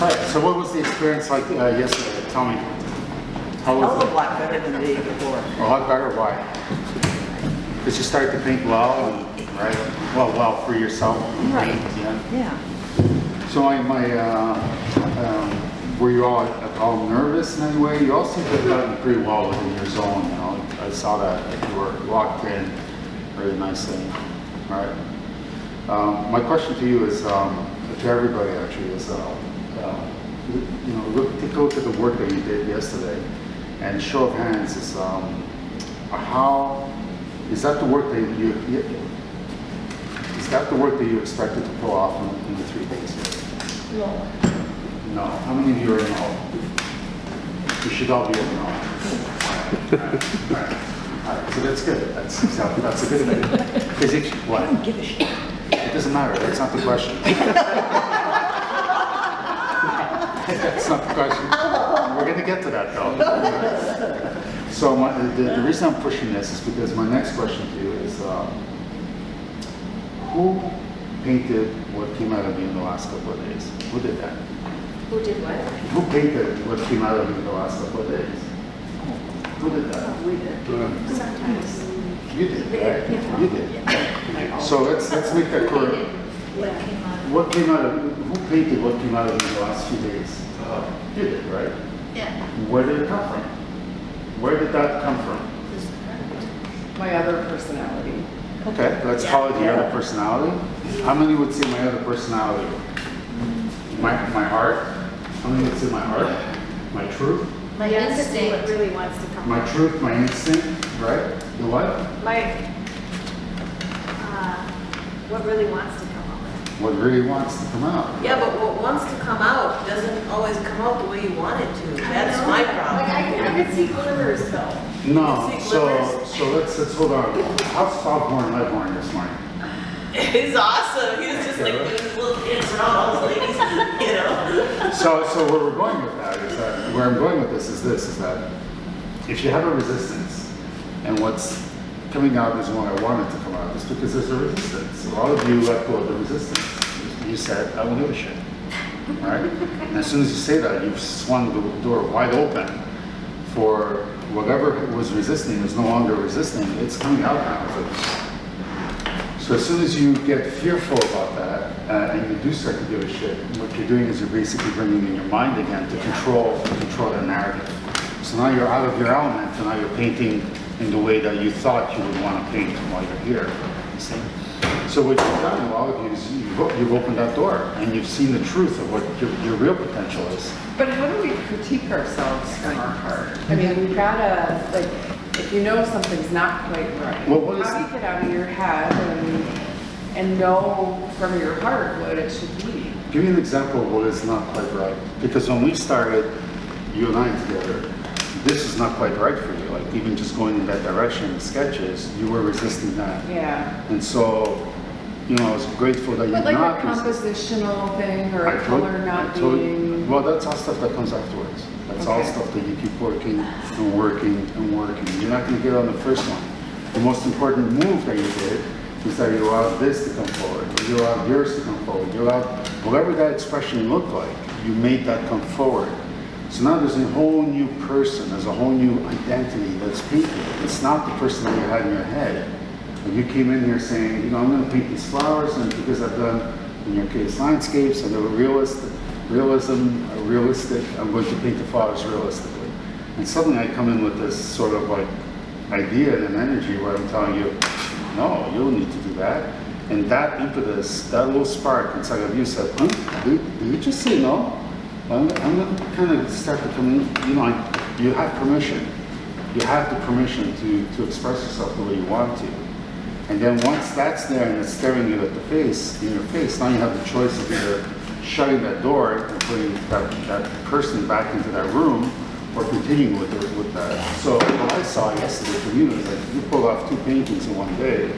Right, so what was the experience like yesterday? Tell me. How was it? A lot better than the day before. A lot better, why? Because you started to paint well, and, right? Well for yourself. Right. Yeah. Yeah. So were you all nervous in any way? You all seem to have gotten pretty well within your zone, you know. I saw that you were locked in very nicely. All right. My question to you is, to everybody actually, is, you know, take a look at the work that you did yesterday, and show of hands is, how is that the work that you expected to pull off in the 3 days? No. No. How many of you are in all? You should all be in all. All right. So that's good. That's a good thing. Because what? I don't give a shit. It doesn't matter. That's not the question. That's not the question. We're going to get to that though. So the reason I'm pushing this is because my next question to you is, who painted what came out of you in the last couple of days? Who did that? Who did what? Who painted what came out of you in the last couple of days? Who did that? We did. Sometimes. You did, right? Yeah. You did. So let's make that clear. What came out of Who painted what came out of you in the last few days? You did, right? Yeah. Where did it come from? Where did that come from? My other personality. Okay, let's call it the other personality. How many would say my other personality? My heart? How many would say my heart? My truth? My instinct. What really wants to come My out. truth, my instinct, right? The what? What really wants to come out. What really wants to come out. Yeah, but what wants to come out doesn't always come out the way you want it to. That's my problem. Like I could see glimmers though. No, You see so glimmers? let's hold on. How's Foghorn Leghorn this morning? He's awesome. He was just like doing his little dance around all the ladies, you know. So where we're going with that is that, where I'm going with this is that if you have a resistance, and what's coming out is what I wanted to come out, is because there's a resistance. A lot of you let go of the resistance. You said, I don't give a shit, right? And as soon as you say that, you've swung the door wide open for whatever was resisting is no longer resisting. It's coming out now. So as soon as you get fearful about that, and you do start to give a shit, what you're doing is you're basically bringing in your mind again to control the narrative. So now you're out of your element, and now you're painting in the way that you thought you would want to paint while you're here. You see? So what you've done, all of you, is you've opened that door, and you've seen the truth of what your real potential is. But how do we critique ourselves from our heart? I mean, we've gotta, like, if you know something's not quite right, Well, what is how do you get out of your head and know from your heart what it should be? Give me an example of what is not quite right. Because when we started, you and I together, this is not quite right for you. Like even just going in that direction in sketches, you were resisting that. Yeah. And so, you know, I was grateful that you're But like not a compositional thing or a told- color not I told- being... Well, that's all stuff that comes afterwards. That's all Okay. stuff that you keep working and working and working. You're not going to get on the first one. The most important move that you did is that you allowed this to come forward. You allowed yours to come forward. You allowed whatever that expression looked like, you made that come forward. So now there's a whole new person. There's a whole new identity that's painted. It's not the person that you had in your head. When you came in here saying, you know, I'm going to paint these flowers, and because I've done, in your case, landscapes, and they're realistic, I'm going to paint the flowers realistically. And suddenly I come in with this sort of like idea and an energy where I'm telling you, no, you don't need to do that. And that impetus, that little spark inside of you said, did you just say no? I'm going to kind of start to come in, you know, you have permission. You have the permission to express yourself the way you want to. And then once that's there and it's staring you in your face, now you have the choice of either shutting that door and putting that person back into that room, or continuing with that. So what I saw yesterday from you is like you pulled off 2 paintings in one day,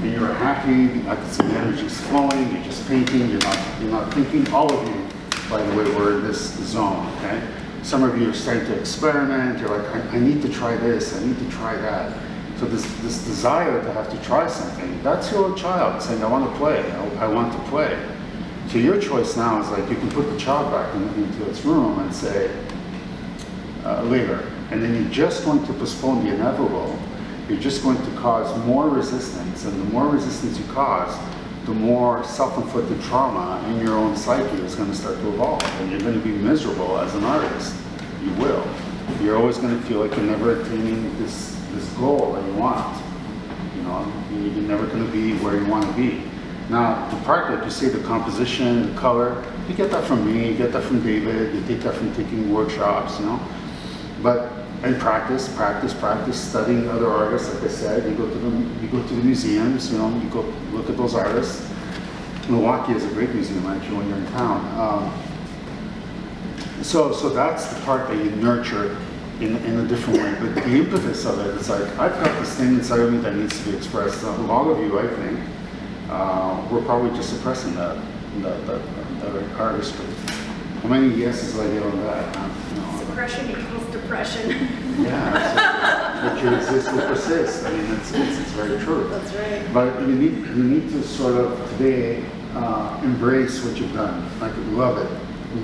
and you're happy. I could see the energy's flowing. You're just painting. You're not thinking. All of you, by the way, were in this zone. Okay. Some of you are starting to experiment. You're like, I need to try this. I need to try that. So this desire to have to try something, that's your child saying, I want to play. I want to play. So your choice now is like, you can put the child back into its room and say, later. And then you're just going to postpone the inevitable. You're just going to cause more resistance. And the more resistance you cause, the more self-inflicted trauma in your own psyche is going to start to evolve. And you're going to be miserable as an artist. You will. You're always going to feel like you're never attaining this goal that you want. You know, you're never going to be where you want to be. Now, the part, like you say, the composition, the color, you get that from me, you get that from David, you take that from taking workshops, you know. But, and practice, studying other artists, like I said, you go to the museums, you know, you go look at those artists. Milwaukee is a great museum, actually, when you're in town. So that's the part that you nurture in a different way. But the impetus of it is like, I've got this thing inside of me that needs to be expressed. A lot of you, I think, we're probably just suppressing that artistry. How many yeses did I get on that? You know, Suppression equals depression. yeah, but you exist will persist. I mean, it's very true. That's right. But you need to sort of today embrace what you've done. Like, love it.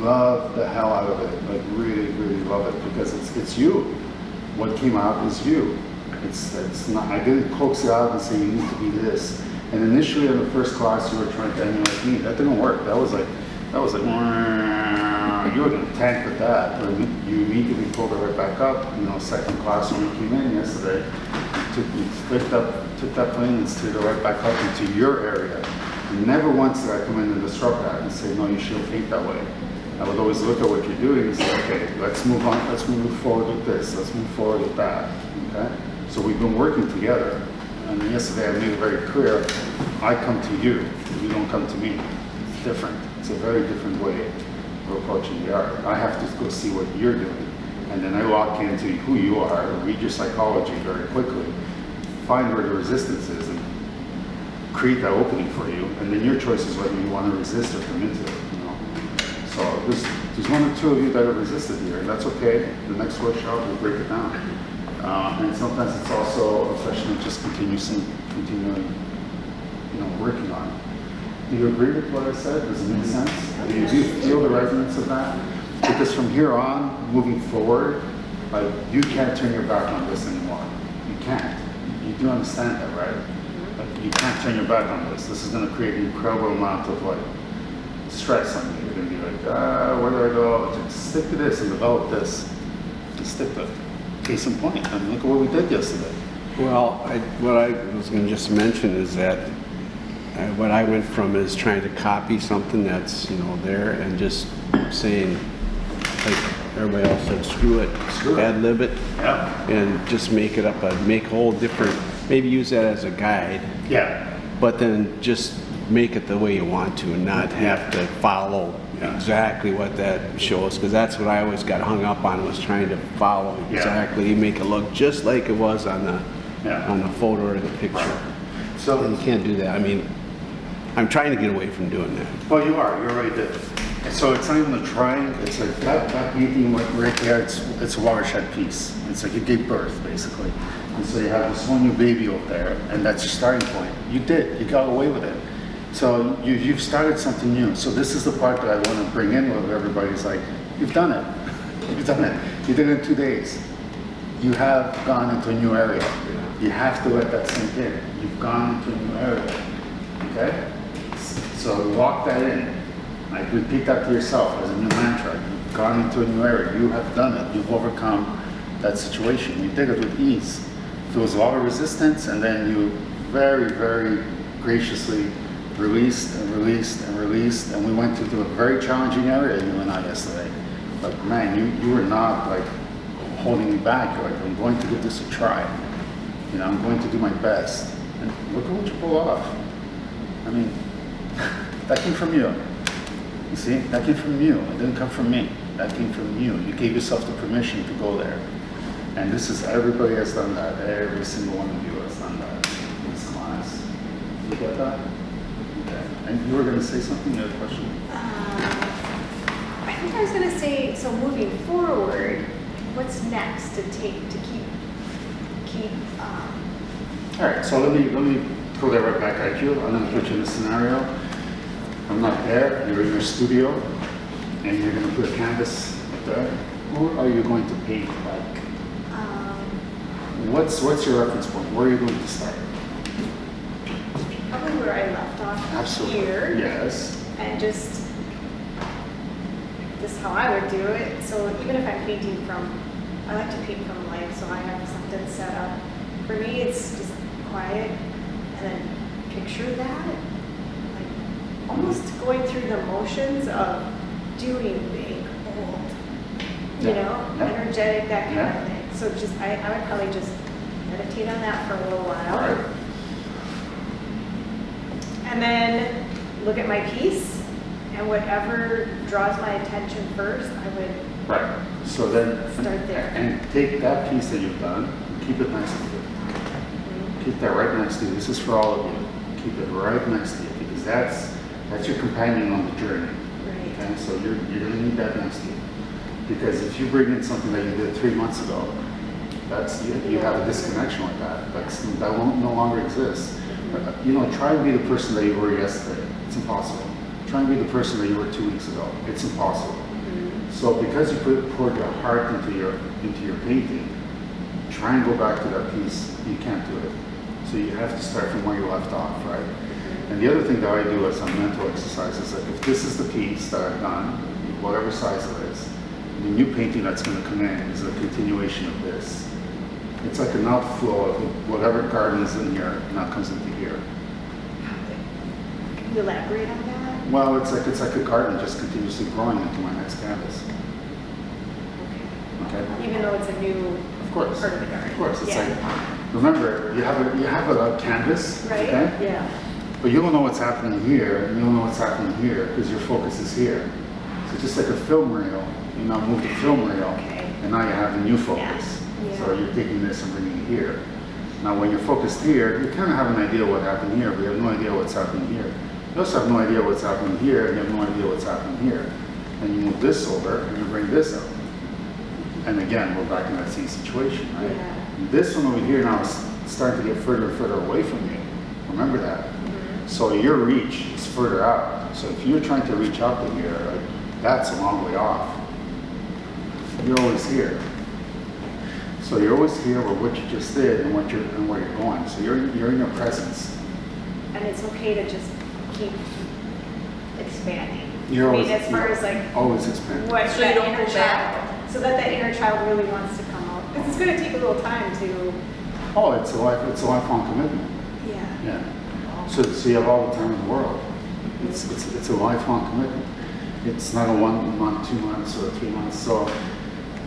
Love the hell out of it. Like, really, really love it, because it's you. What came out is you. It's not. I didn't coax you out and say you need to be this. And initially in the first class, you were trying to emulate me. That didn't work. That was like, you were going to tank with that. But you immediately pulled it right back up. You know, second class when you came in yesterday, you took that plane and steered it right back up into your area. And never once did I come in and disrupt that and say, no, you shouldn't think that way. I would always look at what you're doing and say, okay, let's move on. Let's move forward with this. Let's move forward with that. Okay? So we've been working together. And yesterday I made it very clear, I come to you, you don't come to me. It's different. It's a very different way of approaching the art. I have to go see what you're doing, and then I lock into who you are, read your psychology very quickly, find where the resistance is, and create that opening for you, and then your choice is whether you want to resist or come into it. You know? So there's one or two of you that have resisted here, and that's okay. The next workshop, we'll break it down. And sometimes it's also a question of just continuing, working on it. Do you agree with what I said? Does it make sense? Do you feel the resonance of that? Because from here on, moving forward, like, you can't turn your back on this anymore. You can't. You do understand that, right? Like, you can't turn your back on this. This is going to create an incredible amount of stress on you. You're going to be like, where do I go? Just stick to this and develop this. Just stick to it. Case in point, I mean, look at what we did yesterday. Well, what I was going to just mention is that what I went from is trying to copy something that's, there, and just saying, like everybody else said, screw it, ad-lib it, Yeah. and just make it up, make a whole different, maybe use that as a guide, Yeah. but then just make it the way you want to and not have to follow exactly what that shows, because that's what I always got hung up on, was trying to follow exactly, make it look just like it was on the photo or the picture. So And you can't do that. I mean, I'm trying to get away from doing that. well, you already did. So it's not even a trying, it's like that painting right there, it's a watershed piece. It's like you gave birth, basically. And so you have this whole new baby up there, and that's your starting point. You got away with it. So you've started something new. So this is the part that I want to bring in with everybody. Is like, you've done it. You've done it. You did it in 2 days. You have gone into a new area. You have to let that sink in. You've gone into a new area. Okay? So lock that in. Like, repeat that to yourself as a new mantra. You've gone into a new area. You have done it. You've overcome that situation. You did it with ease. There was a lot of resistance, and then you very, very graciously released and released and released, and we went into a very challenging area, you and I, yesterday. But man, you were not like holding me back. You're like, I'm going to give this a try. I'm going to do my best. And look at what you pull off. I mean, that came from you. You see, that came from you. It didn't come from me. That came from you. You gave yourself the permission to go there. And this is, everybody has done that. Every single one of you has done that in this class. You get that? And you were going to say something, you had a question? I think I was going to say, so moving forward, what's next to keep All right, so let me throw that right back at you. I'm going to put you in a scenario. I'm not there, you're in your studio, and you're gonna put a canvas up there. Who are you going to paint like? What's your reference point? Where are you going to start? Probably where I left off Absolutely. here. Yes. And just this is how I would do it. So even if I'm painting from, I like to paint from life, so I have something set up. For me, it's just quiet, and then picture that, like almost going through the motions of doing big, bold, you Yeah. know, Yeah. energetic, that kind Yeah. of thing. So just, I would probably just meditate on that for a little while. Right. And then look at my piece, and whatever draws my attention first, I would, Right. So then, Start there. and take that piece that you've done, and keep it next to you. Keep that right next to you. This is for all of you. Keep it right next to you, because that's your companion on the journey. right, Okay, so you're gonna need that next to you. Because if you bring in something that you did 3 months ago, you have a disconnection with that. That won't no longer exist. You know, try and be the person that you were yesterday. It's impossible. Try and be the person that you were 2 weeks ago. It's impossible. So because you poured your heart into your painting, try and go back to that piece. You can't do it. So you have to start from where you left off, right? And the other thing that I do as a mental exercise is like, if this is the piece that I've done, whatever size it is, the new painting that's going to come in is a continuation of this. It's like an outflow of whatever garden is in here now comes into here. can you elaborate on that? Well, it's like a garden just continuously growing into my next canvas. Okay. Even though it's a new Of course. part of the garden. Of course. It's Yeah. like, remember, you have a canvas, Right? okay? Yeah. But you don't know what's happening here, and you don't know what's happening here because your focus is here. So just like a film reel, you now move the film reel, Okay. and now you have a new focus. Yeah. So you're taking this and bringing it here. Now, when you're focused here, you kind of have an idea what happened here, but you have no idea what's happening here. You also have no idea what's happening here, and you have no idea what's happening here. And you move this over, and you bring this up. And again, we're back in that same situation, right? Yeah. This one over here now is starting to get further and further away from you. Remember that. So your reach is further out. So if you're trying to reach out to here, like, that's a long way off. You're always here. So you're always here with what you just did and where you're going. So you're in your presence. And it's okay to just keep expanding. You're I mean, always, as far as like always expanding. what So you that don't inner pull child, back. so that inner child really wants to come out. Because it's going to take a little time to, Oh, it's a lifelong commitment. yeah. Yeah. So you have all the time in the world. It's a lifelong commitment. It's not a 1 month, 2 months, or 3 months. So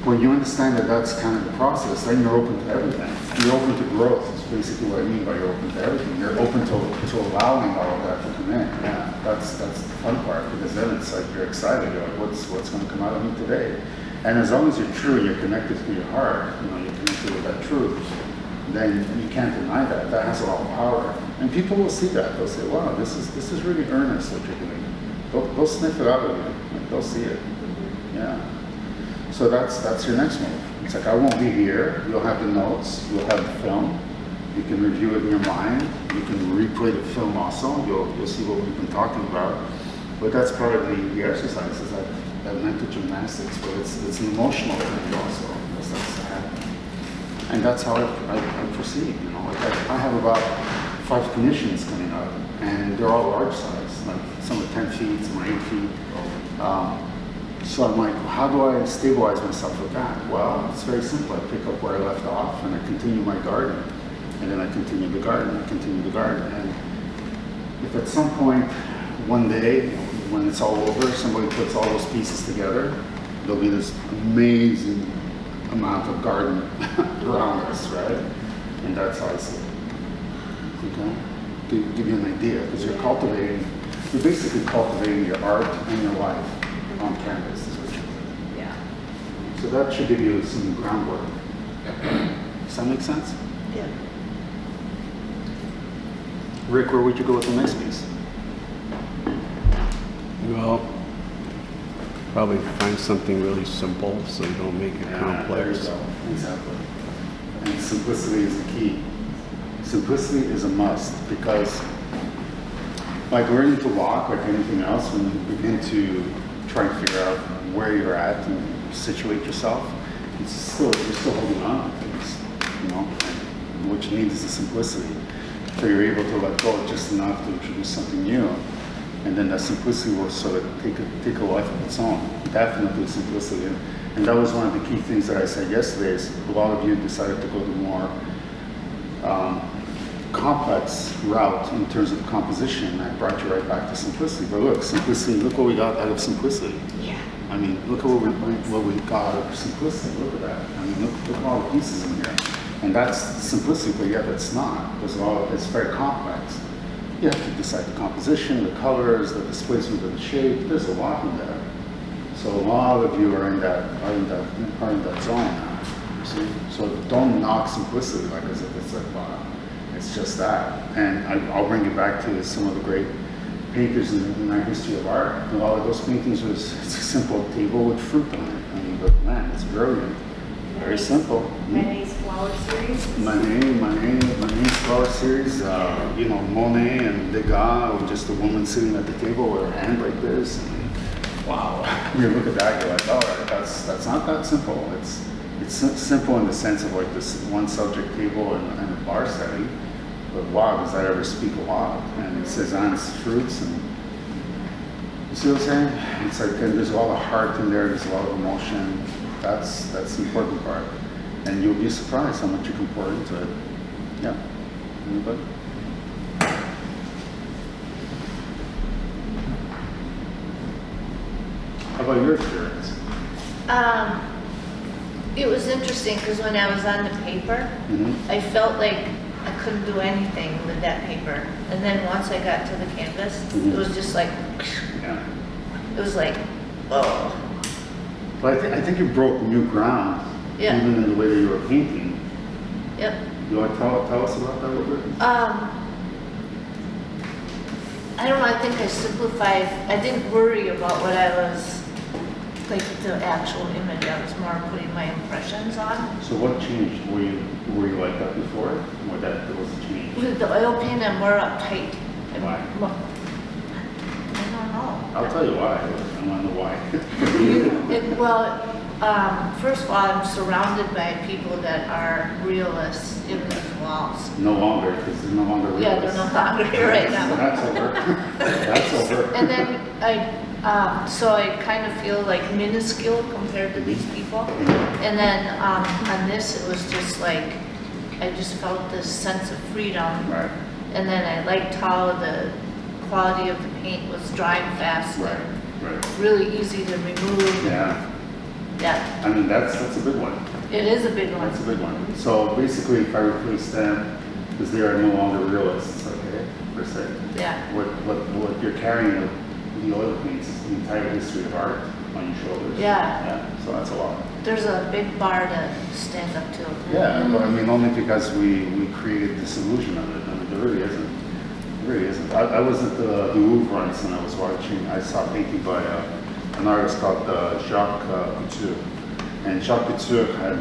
when you understand that that's kind of the process, then you're open to everything. You're open to growth. Is basically what I mean by you're open to everything. You're open to allowing all of that to come in. Yeah, that's the fun part, because then it's like you're excited. You're like, what's going to come out of me today? And as long as you're true and you're connected to your heart, you know, you're connected with that truth, then you can't deny that. That has a lot of power. And people will see that. They'll say, wow, this is really earnest what you're doing. They'll sniff it out of you. Like, they'll see it. Yeah. So that's your next move. It's like, I won't be here. You'll have the notes. You'll have the film. You can review it in your mind. You can replay the film also. You'll see what we've been talking about. But that's part of the exercise, is that mental gymnastics. But it's an emotional thing also. That's happening. And that's how I proceed. You know, like I have about 5 commissions coming up, and they're all large size. Like some are 10 feet, some are 8 feet. So I'm like, how do I stabilize myself with that? Well, it's very simple. I pick up where I left off, and I continue my garden, and then I continue the garden, and continue the garden. And if at some point, one day, when it's all over, somebody puts all those pieces together, there'll be this amazing amount of garden around us, right? And that's how I see it. Okay? To give you an idea, because you're basically cultivating your art and your life on canvas, is what you're doing. Yeah. So that should give you some groundwork. Does that make sense? Yeah. Rick, where would you go with the next piece? Well, probably find something really simple so you don't make it There you complex. go. Exactly. And simplicity is the key. Simplicity is a must, because like learning to walk, like anything else, when you begin to try and figure out where you're at and situate yourself, you're still holding on to things, you know, and what you need is the simplicity. So you're able to let go just enough to introduce something new, and then that simplicity will sort of take a life of its own. Definitely simplicity. And that was one of the key things that I said yesterday is a lot of you decided to go the more complex route in terms of composition. I brought you right back to simplicity. But look, simplicity, look what we got out of simplicity. Yeah. I mean, look at what we got out of simplicity. Look at that. I mean, look at all the pieces in here. And that's simplicity, but yet it's not. It's very complex. You have to decide the composition, the colors, the displacement of the shape. There's a lot in there. So a lot of you are in that zone now. You see? So don't knock simplicity like as if it's like, wow, it's just that. And I'll bring you back to some of the great painters in our history of art. A lot of those paintings it's a simple table with fruit on it. I mean, but man, it's brilliant. Very simple. Manet's flower series. Manet's flower series. You know, Monet and Degas, or just a woman sitting at the table with her hand like this. And, wow. When you look at that, you're like, all right, that's not that simple. It's simple in the sense of like this one subject table and a bar setting. But wow, does that ever speak a lot? And Cézanne's fruits, and you see what I'm saying? It's like, and there's a lot of heart in there. There's a lot of emotion. That's the important part. And you'll be surprised how much you can pour into it. Yeah. Anybody? How about your experience? It was interesting because when I was on the paper, I felt like I couldn't do anything with that paper. And then once I got to the canvas, it was just like, Yeah. it was like, oh. But I think you broke new ground, Yeah. even in the way that you were painting. Yep. You want to tell us about that a little bit? I don't know, I think I simplified, I didn't worry about what I was, like the actual image, I was more putting my impressions on. So what changed? Were you like that before? Or that there was a change? With the oil paint, I'm more uptight. Why? I don't know. I'll tell you why. I want to know why. First of all, I'm surrounded by people that are realists in these walls. No longer, because they're no longer real. Yeah, they're no longer here right now. That's over. That's over. And then so I kind of feel like minuscule compared to these people. And then on this, it was just like, I just felt this sense of freedom. Right. And then I liked how the quality of the paint was drying fast. Right. And really easy to remove. Yeah. Yeah, I mean, that's a big one. it is a big one. That's a big one. So basically, if I replace them, because they are no longer realists, okay, per se. Yeah. What you're carrying with the oil paints is the entire history of art on your shoulders. Yeah. Yeah. So that's a lot. There's a big bar to stand up to. Yeah, but I mean, only because we created this illusion of it. I mean, there really isn't. There really isn't. I was at the Louvre once and I was watching, I saw a painting by an artist called Jacques Couture. And Jacques Couture had,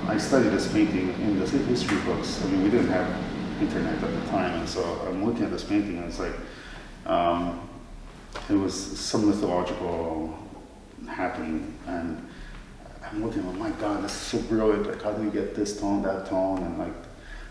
I studied this painting in the history books. I mean, we didn't have internet at the time, and so I'm looking at this painting and it's like, it was some mythological happening. And I'm looking, oh my God, this is so brilliant. Like, how do you get this tone, that tone? And like,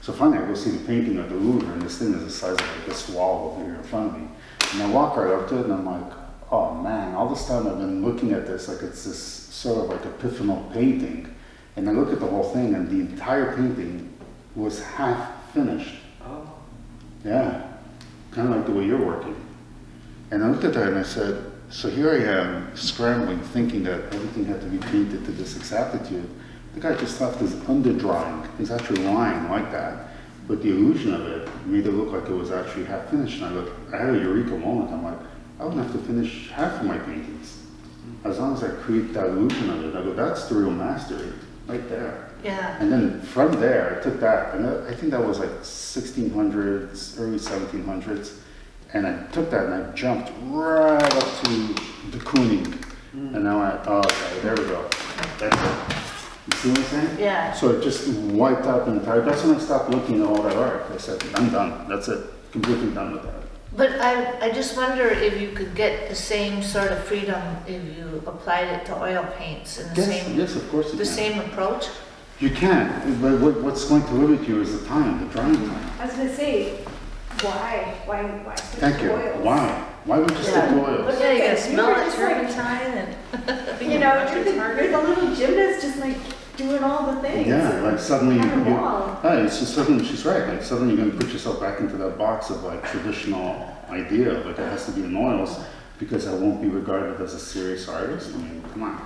so finally I go see the painting at the Louvre, and this thing is the size of like this wall over here in front of me. And I walk right up to it and I'm like, oh man, all this time I've been looking at this like it's this sort of like epiphanal painting. And I look at the whole thing and the entire painting was half finished. Oh. Yeah, kind of like the way you're working. And I looked at that and I said, so here I am scrambling, thinking that everything had to be painted to this exactitude. The guy just left his under drying. He's actually lying like that. But the illusion of it made it look like it was actually half finished. And I had a eureka moment. I'm like, I wouldn't have to finish half of my paintings. As long as I create that illusion of it, I go, that's the real mastery, right there. Yeah. And then from there, I took that, and I think that was like 1600s, early 1700s, and I took that and I jumped right up to de Kooning. And now okay, there we go. That's it. You see what I'm saying? Yeah. So it just wiped out the entire, that's when I stopped looking at all that art. I said, I'm done, that's it, completely done with that. But I just wonder if you could get the same sort of freedom if you applied it to oil paints and the same, Yes, of course you the can. same approach? You can, but what's going to limit you is the time, the drying time. I was gonna say, why switch Thank to you. oils? Why? Why would you stick to oils? Yeah, you gotta You smell were it, just turpentine and. You know, you're the little gymnast just like doing all the things. Yeah, like suddenly On the wall. it's just suddenly, she's right, like suddenly you're gonna put yourself back into that box of like traditional idea, like it has to be in oils, because I won't be regarded as a serious artist. I mean, come on.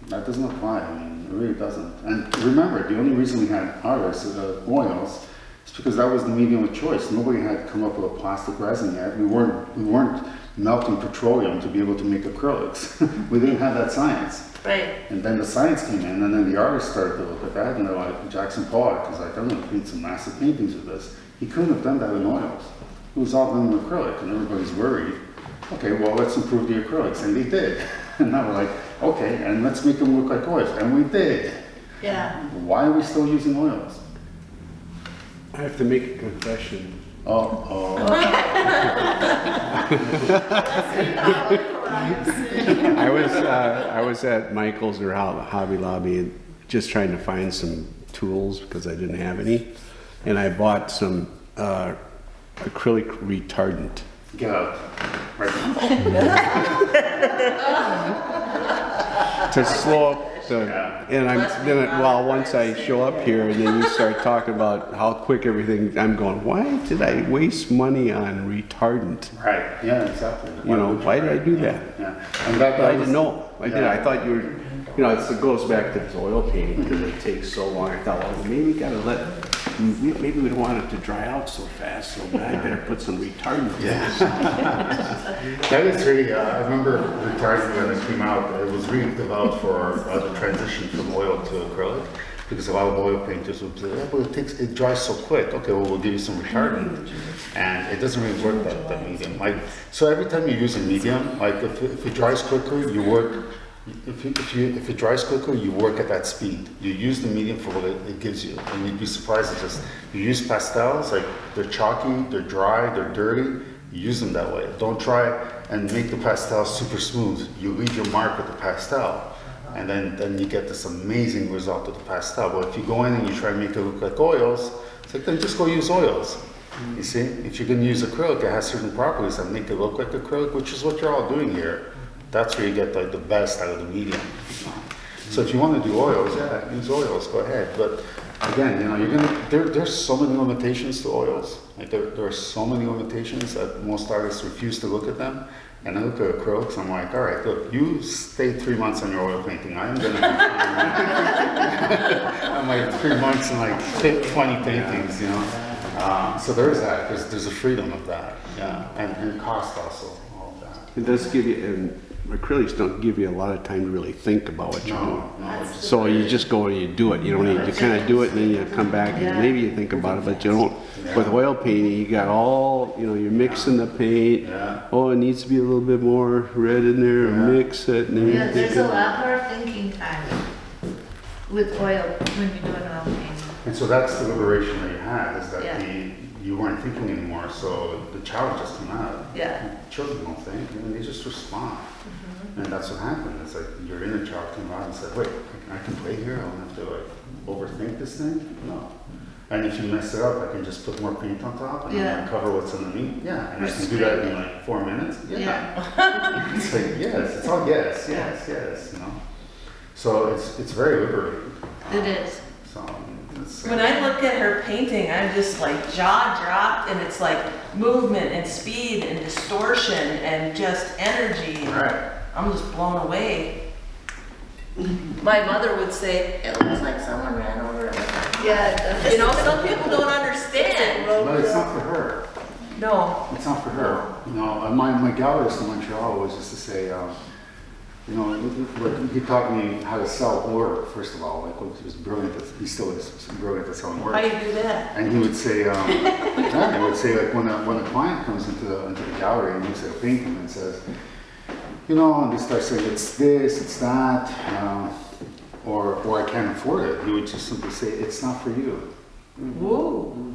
That doesn't apply, I mean, it really doesn't. And remember, the only reason we had artists, oils, is because that was the medium of choice. Nobody had come up with a plastic resin yet. We weren't melting petroleum to be able to make acrylics. We didn't have that science. Right. And then the science came in, and then the artists started to look at that, and they're like, Jackson Pollock is like, I'm gonna paint some massive paintings with this. He couldn't have done that in oils. It was all done in acrylic, and everybody's worried. Okay, well, let's improve the acrylics, and they did. And now we're like, okay, and let's make them look like oils, and we did. Yeah. Why are we still using oils? I have to make a confession. Oh. I was at Michael's or Hobby Lobby just trying to find some tools because I didn't have any, and I bought some acrylic retardant. Get out. Right now. To slow up the, and once I show up here and then you start talking about how quick everything, I'm going, why did I waste money on retardant? Right, yeah, exactly. Why did I do that? Yeah, and that But I was- didn't know. I did. Yeah. I thought you were, it goes back to this oil painting because it takes so long. I thought, well, maybe we gotta maybe we don't want it to dry out so fast, so I better put some retardant in. That is really, I remember retardant when it came out, it was really developed for the transition from oil to acrylic, because a lot of oil painters would say, yeah, but it dries so quick. Okay, well, we'll give you some retardant. And it doesn't really work that medium. Like, so every time you use a medium, like if it dries quicker, you work, if it dries quicker, you work at that speed. You use the medium for what it gives you. And you'd be surprised, it's just, you use pastels, like they're chalky, they're dry, they're dirty, you use them that way. Don't try and make the pastel super smooth. You leave your mark with the pastel. And then you get this amazing result of the pastel. But if you go in and you try and make it look like oils, it's like, then just go use oils. You see, if you're gonna use acrylic, it has certain properties that make it look like acrylic, which is what you're all doing here. That's where you get like the best out of the medium. So if you want to do oils, yeah, use oils, go ahead. But again, there's so many limitations to oils. Like there are so many limitations that most artists refuse to look at them. And I look at acrylics, I'm like, all right, look, you stay 3 months on your oil painting. I'm gonna be I'm like 3 months and like 20 paintings, So there's that. There's a freedom of that, yeah, and cost also, all of that. It does give you, and acrylics don't give you a lot of time to really think about what you're doing. No. So you just go and you do it. You don't need, you kind of do it and then you come back and maybe you think about it, but you don't. With oil painting, you got all, you're mixing the paint. Yeah. Oh, it needs to be a little bit more red in there, mix it. And then you Yeah, there's think a lot more thinking time with oil when you're doing oil painting. And so that's the liberation that you had, is that Yeah. you weren't thinking anymore, so the child just came out. Yeah. Children don't think, they just respond. And that's what happened. It's like your inner child came out and said, wait, I can play here, I don't have to like overthink this thing? No. And if you mess it up, I can just put more paint on top and Yeah. then cover what's underneath. Yeah, and I can do that in like 4 minutes. Yeah. It's like, yes, it's all yes. So it's very liberating. It is. So it's, When I look at her painting, I'm just like jaw dropped, and it's like movement and speed and distortion and just energy. right. I'm just blown away. My mother would say, it looks like someone ran over it. Yeah. You know, some people don't understand. No, it's not for her. No. It's not for her. My gallerist in Montreal always used to say, he taught me how to sell work, first of all. Like, he was brilliant, he still is brilliant at selling work. How do you do that? And he would say, like when a client comes into the gallery and looks at a painting and says, and they start saying, it's this, it's that, or I can't afford it, he would just simply say, it's not for you. Woo.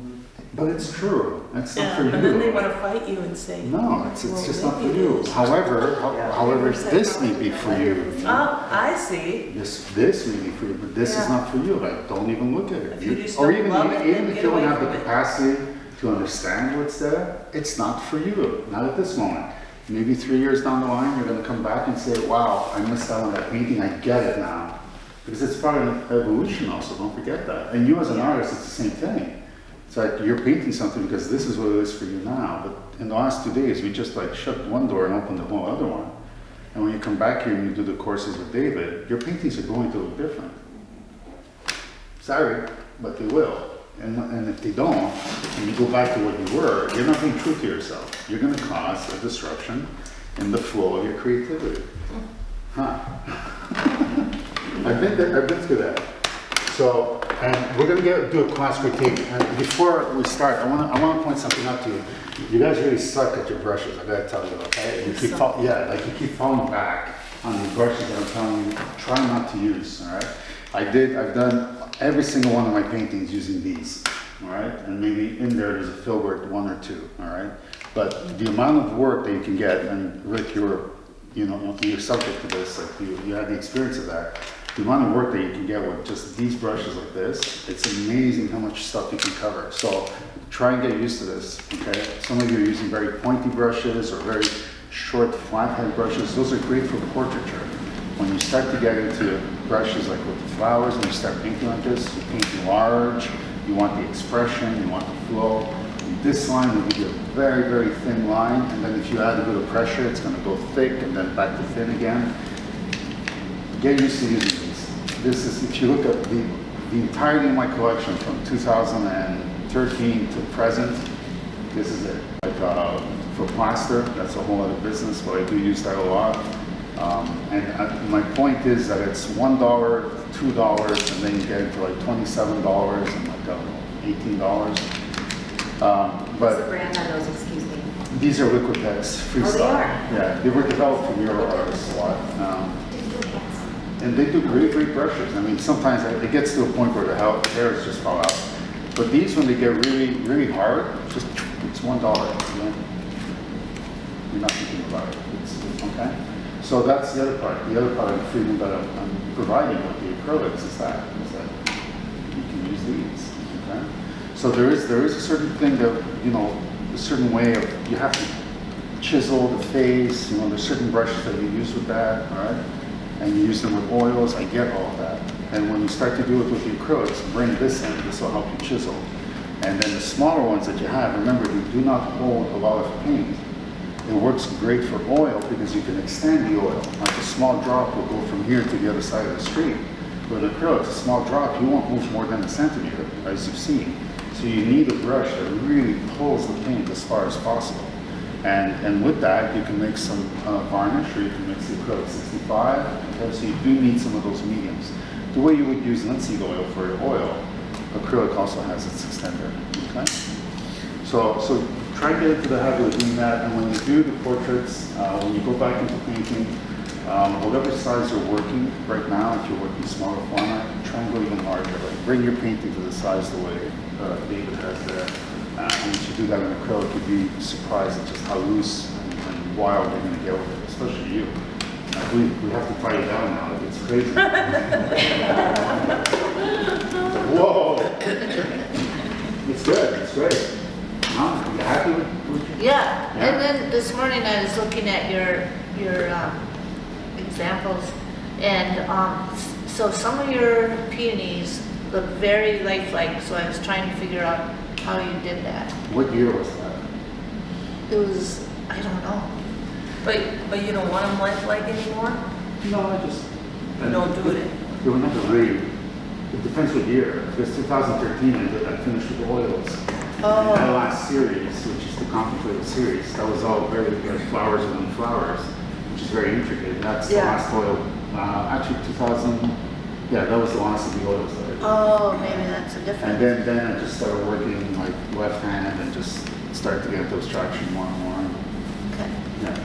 But it's true. It's not for you. And then they want to fight you and say. No, it's well, just not for maybe it you. is. However, this may be for you. Oh, I see. This may be for you, but this is Yeah. not for you. Like, don't even look at it. If you just Or don't even, love it, even then if get you don't away have the from it. capacity to understand what's there, it's not for you. Not at this moment. Maybe 3 years down the line, you're going to come back and say, wow, I missed out on that painting. I get it now. Because it's part of evolution also, don't forget that. And you as an artist, it's the same thing. It's like you're painting something because this is what it is for you now. But in the last 2 days, we just like shut one door and opened the whole other one. And when you come back here and you do the courses with David, your paintings are going to look different. Sorry, but they will. And if they don't, and you go back to what you were, you're not being true to yourself. You're going to cause a disruption in the flow of your creativity. Huh. I've been there, I've been through that. So, and we're gonna do a class critique. And before we start, I wanna point something out to you. You guys really suck at your brushes, I gotta tell you, okay? You keep you keep falling back on the brushes that I'm telling you, try not to use, all right? I've done every single one of my paintings using these, all right? And maybe in there's a filbert 1 or 2, all right? But the amount of work that you can get, and Rick, you're subject to this, like you had the experience of that. The amount of work that you can get with just these brushes like this, it's amazing how much stuff you can cover. So try and get used to this, okay? Some of you are using very pointy brushes or very short flathead brushes. Those are great for portraiture. When you start to get into brushes like with the flowers and you start painting like this, you're painting large, you want the expression, you want the flow. This line will give you a very, very thin line, and then if you add a bit of pressure, it's gonna go thick and then back to thin again. Get used to using these. This is, if you look at the entirety of my collection from 2013 to present, this is it. Like for plaster, that's a whole other business, but I do use that a lot. My point is that it's $1, $2, and then you get it for like $27 and like $18. What's the brand on those, excuse me? These are liquid pets, freestyle. Oh, they are? Yeah, they were developed for mural artists a lot. And they do great brushes. I mean, sometimes it gets to a point where the hairs just fall out. But these, when they get really, really hard, it's $1. You know? You're not thinking about it. It's okay. So that's the other part. The other part of the freedom that I'm providing with the acrylics is that you can use these. Okay. So there is a certain thing that, a certain way of, you have to chisel the face. There's certain brushes that you use with that. All right. And you use them with oils, I get all of that. And when you start to do it with the acrylics, bring this in, this will help you chisel. And then the smaller ones that you have, remember, they do not hold a lot of paint. It works great for oil because you can extend the oil. Like a small drop will go from here to the other side of the street. With acrylics, a small drop, you won't move more than a centimeter, as you've seen. So you need a brush that really pulls the paint as far as possible. And with that, you can make some varnish, or you can mix the acrylic 65, okay? So you do need some of those mediums. The way you would use linseed oil for your oil, acrylic also has its extender, okay? So try to get into the habit of doing that, and when you do the portraits, when you go back into painting, whatever size you're working right now, if you're working smaller format, try and go even larger. Like bring your painting to the size the way David has there. And if you do that in acrylic, you'd be surprised at just how loose and wild you're going to get with it, especially you. We have to fight it down now. It's crazy. Whoa! It's good. It's great. Huh? You happy with Yeah, and then this morning I was looking at your examples, and so some of your peonies look very lifelike, so I was trying to figure out how you did that. What year was that? It was, I don't know. But you don't want them lifelike anymore? No, I just... You don't do it? They were never really... It depends what year. Because 2013, I finished with oils. Oh. And that last series, which is the contemplated series, that was all very flowers within flowers, which is very intricate. That's the last oil. Actually, 2000... Yeah, that was the last of the oils that I did. Oh, maybe that's a different. And then I just started working like left hand and just started to get those traction more and more. Okay. Yeah.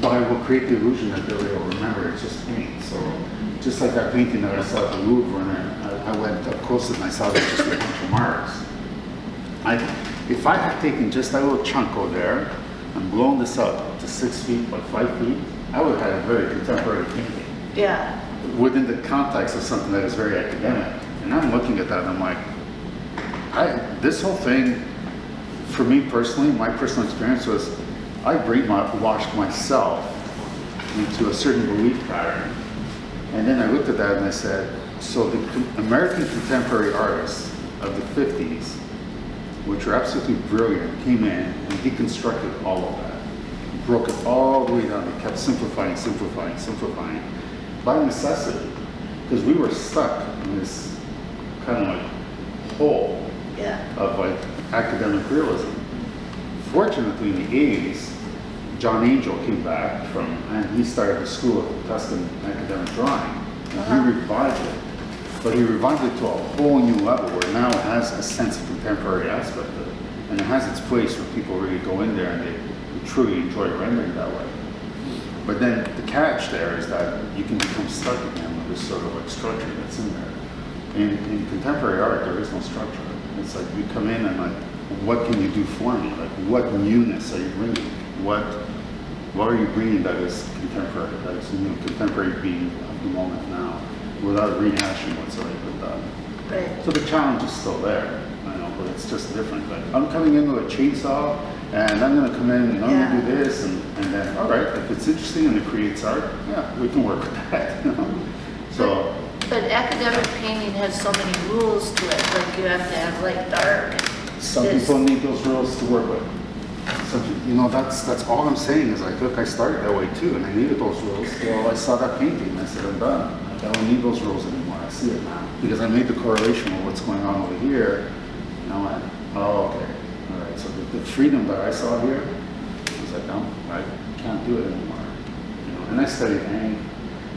But I will create the illusion that they'll remember it's just paint. So just like that painting that I saw at the Louvre, and I went up close and I saw there's just a bunch of marks. If I had taken just that little chunk over there and blown this up to 6 feet by 5 feet, I would have had a very contemporary painting Yeah, within the context of something that is very academic. And I'm looking at that and I'm like, this whole thing, for me personally, my personal experience was I brainwashed myself into a certain belief pattern. And then I looked at that and I said, so the American contemporary artists of the 50s, which were absolutely brilliant, came in and deconstructed all of that. Broke it all the way down. They kept simplifying by necessity, because we were stuck in this kind of like hole yeah, of like academic realism. Fortunately, in the 80s, John Angel came back and he started a school of Tuscan academic drawing. And he revived it. But he revived it to a whole new level where now it has a sense of contemporary aspect of it. And it has its place where people really go in there and they truly enjoy rendering that way. But then the catch there is that you can become stuck again with this sort of like structure that's in there. In contemporary art, there is no structure. It's like you come in and like, what can you do for me? Like, what newness are you bringing? What are you bringing that is contemporary, that is new, contemporary being of the moment now, without rehashing what's already been done? right. So the challenge is still there, I know, but it's just different. Like, I'm coming in with a chainsaw, and I'm gonna come in and I'm gonna do this, and then, all right, if it's interesting and it creates art, yeah, we can work with that, you know? So, But academic painting has so many rules to it, like you have to have light, dark. some this. people need those rules to work with. So, you know, that's all I'm saying is like, look, I started that way too, and I needed those rules. Well, I saw that painting, and I said, I'm done. I don't need those rules anymore. I see it now. Because I made the correlation with what's going on over here, and I went, oh, okay. All right, so the freedom that I saw here, I was like, no, I can't do it anymore. You know, and I studied Hank,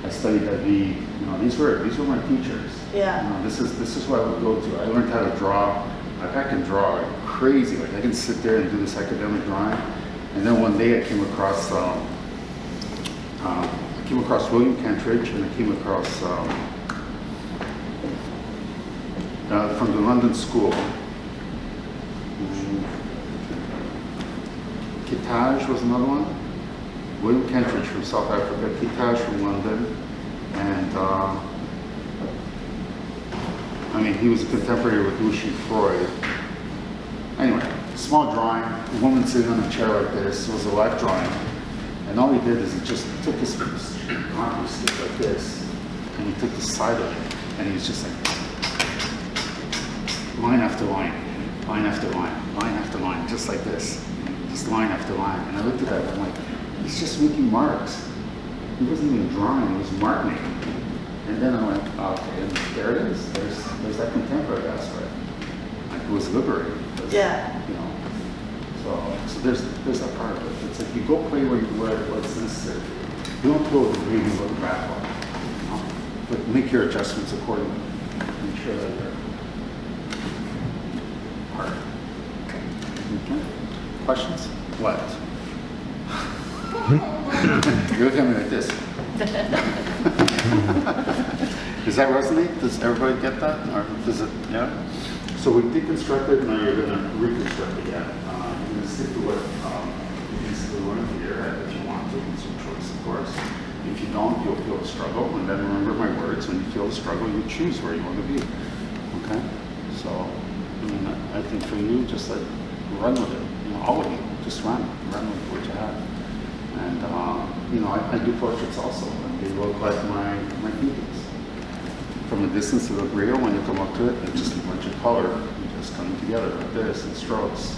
I studied David, you know, these were my teachers. Yeah. You know, this is what I would go to. I learned how to draw. Like, I can draw like crazy. Like, I can sit there and do this academic drawing. And then one day I came across William Kentridge, and I came across from the London School. Kitaj was another one. William Kentridge from South Africa, Kitaj from London, and I mean, he was a contemporary with Lucian Freud. Anyway, small drawing, a woman sitting on a chair like this. It was a life drawing. And all he did is he just took his concrete stick like this, and he took the side of it, and he was just like, line after line, line after line, line after line, just like this. Just line after line. And I looked at that, and I'm like, he's just making marks. He wasn't even drawing, he was mark making. And then I went, oh, okay, and there it is. There's that contemporary aspect. Like, it was liberating. Because, Yeah. you know, so there's that part of it. It's like you go play where what's necessary. You don't go with the reading or the graph on, you know? But make your adjustments accordingly. Make sure that you're part. Okay. Questions? What? You look at me like this. Does that resonate? Does everybody get that? Or does it, yeah? So we deconstructed, now you're going to reconstruct again. You're going to stick to what you basically learned here, if you want to. It's your choice, of course. If you don't, you'll feel the struggle. And then remember my words, when you feel the struggle, you choose where you want to be. Okay? So, I mean, I think for you, just like run with it. You know, all of you, just run with what you have. And, you know, I do portraits also, and they look like my paintings. From a distance, they look real. When you come up to it, it's just a bunch of color just coming together like this, and strokes.